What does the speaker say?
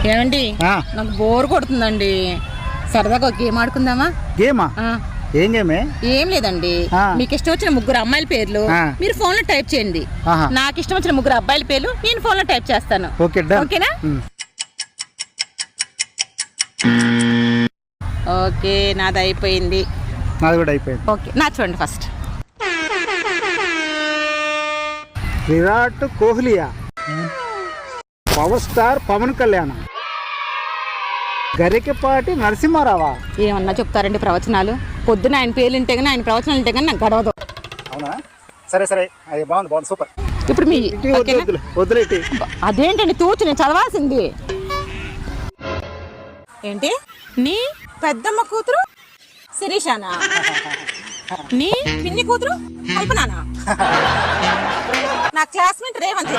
ఏమండి నాకు బోర్ కొడుతుందండి, సరదాగా ఒక గేమ్ ఆడుకుందామా? గేమా? ఏం గేమే? ఏం లేదండి, మీకు ఇష్టం వచ్చిన ముగ్గురు అమ్మాయిల పేర్లు మీరు ఫోన్ లో టైప్ చేయండి, నాకు ఇష్టం వచ్చిన ముగ్గురు అబ్బాయిల పేర్లు నేను ఫోన్ లో టైప్ చేస్తాను. ఓకేనా? ఓకే, నాది అయిపోయింది. నాది కూడా అయిపోయింది. ఓకే, నా చూడండి ఫస్ట్. విరాట్ కోహ్లియా, పవర్ స్టార్ పవన్ కళ్యాణ్, గరికపాటి నరసింహారావా. ఏమన్నా చెప్తారండి ప్రవచనాలు? పొద్దున ఆయన పేర్లు వింటే కానీ ఆయన ప్రవచనాలు వింటే కానీ నాకు గడవదు. అవునా? సరే సరే, అది బాగుంది సూపర్. ఇప్పుడు మీ వదిలేటి అదేంటండి తూచు, నేను చదవాల్సింది ఏంటి? నీ పెద్దమ్మ కూతురు శిరీషానా? నీ పిన్ని కూతురు కల్పనానా? నా క్లాస్మేట్ రేవంత్.